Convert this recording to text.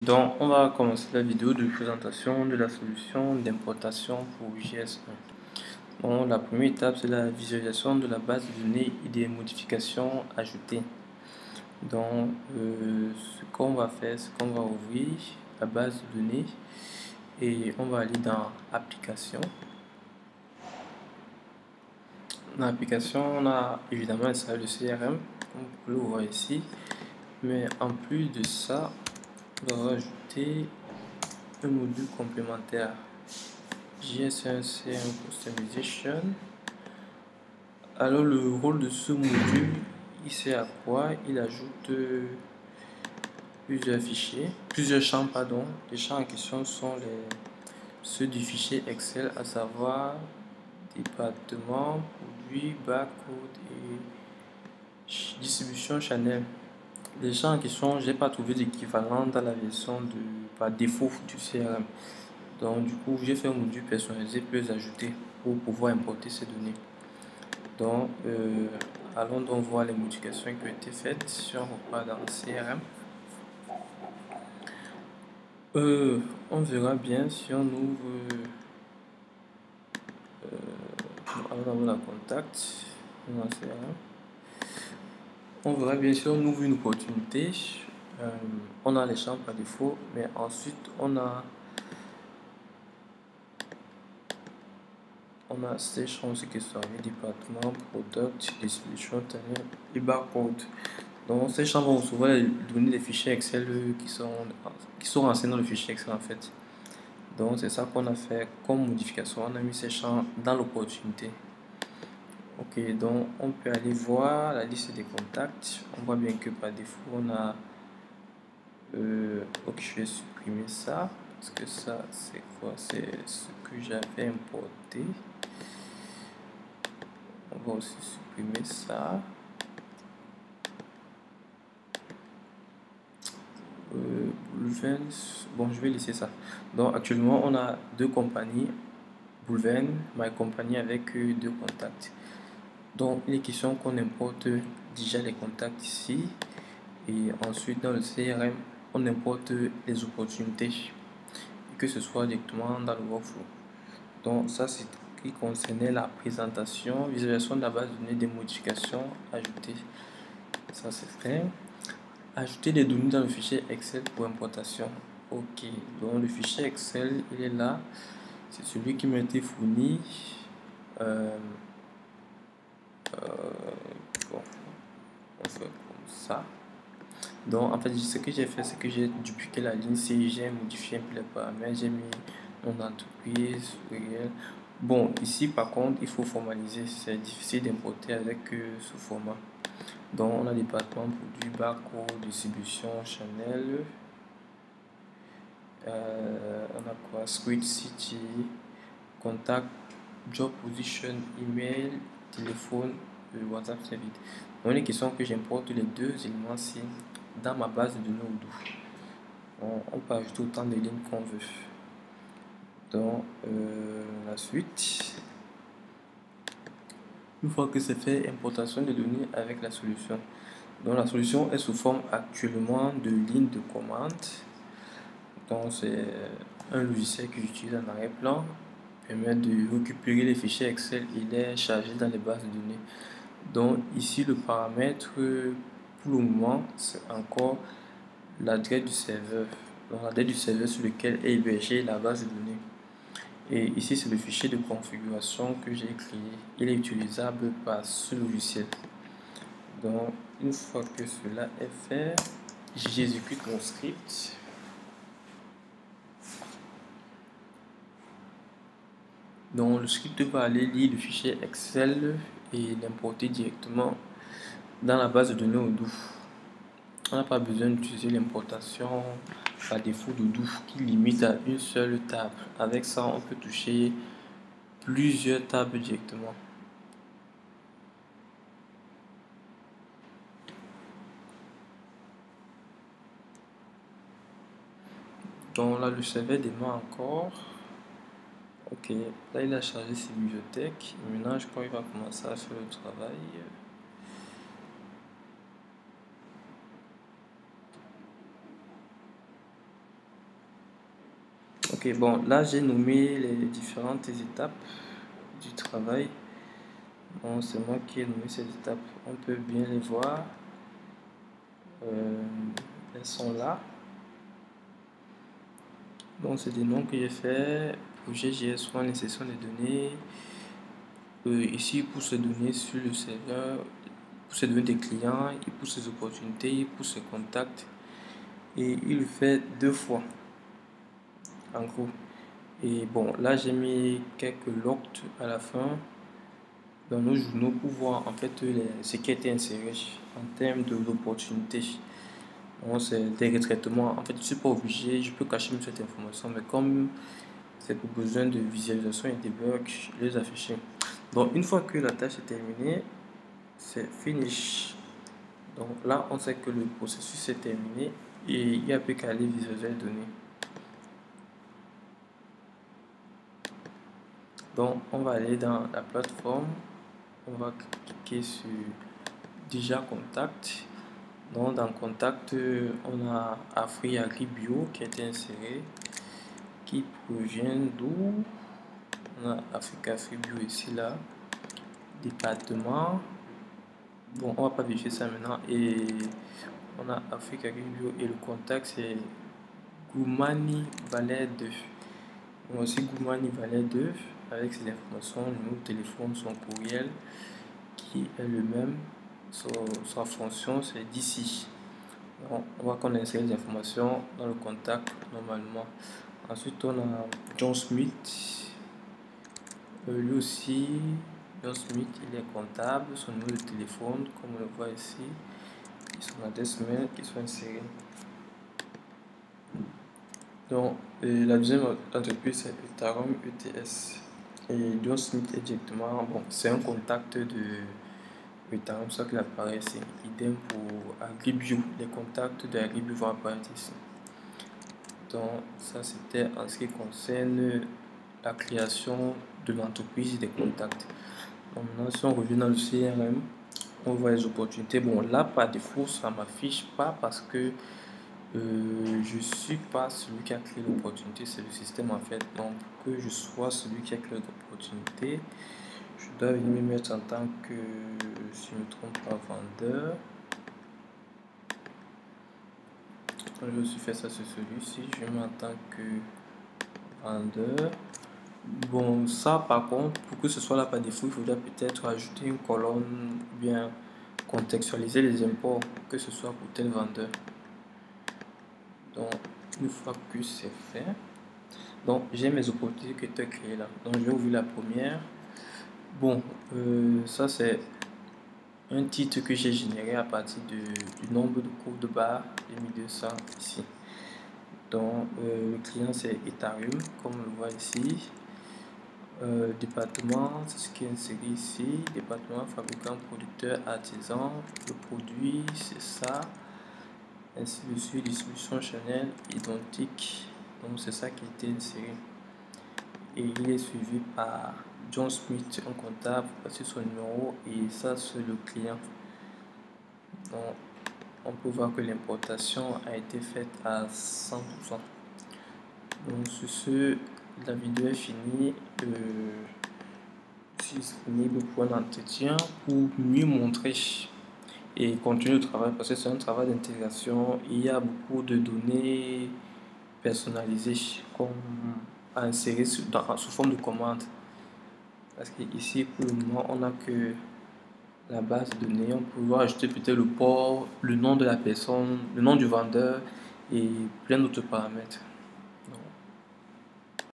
Donc, on va commencer la vidéo de présentation de la solution d'importation pour JS1. Bon, la première étape, c'est la visualisation de la base de données et des modifications ajoutées. Donc, ce qu'on va faire, c'est qu'on va ouvrir la base de données et on va aller dans Applications. Dans l'application, on a évidemment installé le CRM, comme vous pouvez le voir ici. Mais en plus de ça, on va rajouter un module complémentaire JS1 CRM Customization. Alors le rôle de ce module, il sert à quoi? Il ajoute plusieurs champs, pardon. Les champs en question sont ceux du fichier Excel, à savoir département, produit, barcode et distribution channel. Les champs en question, je n'ai pas trouvé d'équivalent dans la version par défaut du CRM. Donc du coup, j'ai fait un module personnalisé plus ajouté pour pouvoir importer ces données. Donc, allons donc voir les modifications qui ont été faites. Si on repart dans le CRM, on verra bien si on ouvre la contact dans le CRM. On verra bien si on ouvre une opportunité. On a les champs par défaut, mais ensuite on a ces champs aussi qui sont arrivés: département, product, distribution, channel et barcode. Donc ces champs vont recevoir les données des fichiers Excel qui sont renseignés dans le fichier Excel en fait. Donc c'est ça qu'on a fait comme modification. On a mis ces champs dans l'opportunité. Ok, donc on peut aller voir la liste des contacts. On voit bien que par défaut on a ok, je vais supprimer ça parce que ça c'est quoi? C'est ce que j'avais importé. On va aussi supprimer ça. Boulven, bon, je vais laisser ça. Donc actuellement on a deux compagnies, Boulven, My Company, avec deux contacts. Donc il est question qu'on importe déjà les contacts ici et ensuite dans le CRM on importe les opportunités et que ce soit directement dans le workflow. Donc ça c'est ce qui concernait la présentation, visualisation de la base de données, des modifications ajoutées. Ça c'est fait. Ajouter des données dans le fichier Excel pour importation. Ok, donc le fichier Excel il est là, c'est celui qui m'a été fourni. Bon, on fait comme ça. Donc en fait ce que j'ai fait, c'est que j'ai dupliqué la ligne C, j'ai modifié un peu les paramètres, j'ai mis mon entreprise réel. Bon, ici par contre il faut formaliser, c'est difficile d'importer avec ce format. Donc on a département, produit, barcode, distribution, channel. On a quoi? Squid City, contact, job position, email, téléphone, WhatsApp service. Donc les questions que j'importe les deux éléments-ci dans ma base de données Odoo. On peut ajouter autant de lignes qu'on veut. Donc la suite, une fois que c'est fait, importation de données avec la solution. Donc la solution est sous forme actuellement de ligne de commande. Donc c'est un logiciel que j'utilise en arrière-plan, permet de récupérer les fichiers Excel et les charger dans les bases de données. Donc ici le paramètre pour le moment c'est encore l'adresse du serveur, donc l'adresse du serveur sur lequel est hébergée la base de données. Et ici c'est le fichier de configuration que j'ai créé, il est utilisable par ce logiciel. Donc une fois que cela est fait, j'exécute mon script. Donc le script va aller lire le fichier Excel et l'importer directement dans la base de données Odoo. On n'a pas besoin d'utiliser l'importation par défaut d'Odoo qui limite à une seule table. Avec ça, on peut toucher plusieurs tables directement. Donc là, le serveur démarre encore. Ok, là il a chargé ses bibliothèques. Maintenant, je crois qu'il va commencer à faire le travail. Ok, bon, là j'ai nommé les différentes étapes du travail. Bon, c'est moi qui ai nommé ces étapes. On peut bien les voir. Euh, Elles sont là. Donc, c'est des noms que j'ai fait. Projet GS1, insertion des données. Ici, pour se donner sur le serveur, pour se donner des clients, il pousse ses opportunités, il pousse ses contacts. Et il le fait 2 fois, en gros. Et bon, là, j'ai mis quelques logs à la fin dans nos journaux pour voir en fait ce qui a été inséré en termes d'opportunités. Bon, c'est des retraitements. En fait, je ne suis pas obligé, je peux cacher même cette information, mais comme c'est pour besoin de visualisation et de debug, je les affiche. Donc, une fois que la tâche est terminée, c'est finish. Donc là, on sait que le processus est terminé et il n'y a plus qu'à aller visualiser les données. Donc, on va aller dans la plateforme. On va cliquer sur déjà contact. Donc, dans contact, on a Afri Agribio qui a été inséré, qui provient d'où? On a Africa Agribio ici, là. Département. Bon, on va pas vérifier ça maintenant. Et on a Africa Agribio et le contact, c'est Goumani Valais 2. On a aussi Goumani Valais 2 avec ses informations, le numéro de téléphone, son courriel qui est le même. Sa fonction, c'est d'ici. On voit qu'on a inséré les informations dans le contact normalement. Ensuite, on a John Smith. Lui aussi, John Smith, il est comptable. Son numéro de téléphone, comme on le voit ici, et son adresse mail qui sont insérés. Donc, la deuxième entreprise, c'est Etarum ETS. Et John Smith est directement, bon, c'est un contact de Etarum, ça qui apparaît ici. Idem pour Agribio, les contacts de Agribio vont apparaître ici. Donc, ça c'était en ce qui concerne la création de l'entreprise et des contacts. Donc, maintenant, si on revient dans le CRM, on voit les opportunités. Bon, là, par défaut, ça ne m'affiche pas parce que je ne suis pas celui qui a créé l'opportunité, c'est le système en fait. Donc, pour que je sois celui qui a créé l'opportunité, je dois venir me mettre en tant que, si je ne me trompe pas, vendeur. Quand je suis fait ça sur celui-ci, je vais mettre en tant que vendeur. Bon, ça par contre, pour que ce soit là par défaut, il faudra peut-être ajouter une colonne, ou bien contextualiser les imports, que ce soit pour tel vendeur. Donc, une fois que c'est fait, donc j'ai mes opportunités qui étaient créées là. Donc, je vais ouvrir la première. Bon, ça c'est un titre que j'ai généré à partir du nombre de cours de barre, j'ai mis 200 ici. Donc, le client c'est Ethereum, comme on le voit ici. Département, c'est ce qui est inséré ici. Département, fabricant, producteur, artisan. Le produit, c'est ça. Ainsi de suite, distribution Chanel, identique. Donc, c'est ça qui a été inséré. Et il est suivi par John Smith, un comptable, voici son numéro. Et ça, c'est le client. Donc, on peut voir que l'importation a été faite à 100%. Donc, sur ce, la vidéo est finie. Je suis disponible pour un entretien pour mieux montrer et continuer le travail parce que c'est un travail d'intégration. Il y a beaucoup de données personnalisées comme à insérer sous forme de commande. Parce qu'ici, pour le moment, on n'a que la base de données. On peut ajouter peut-être le port, le nom de la personne, le nom du vendeur et plein d'autres paramètres.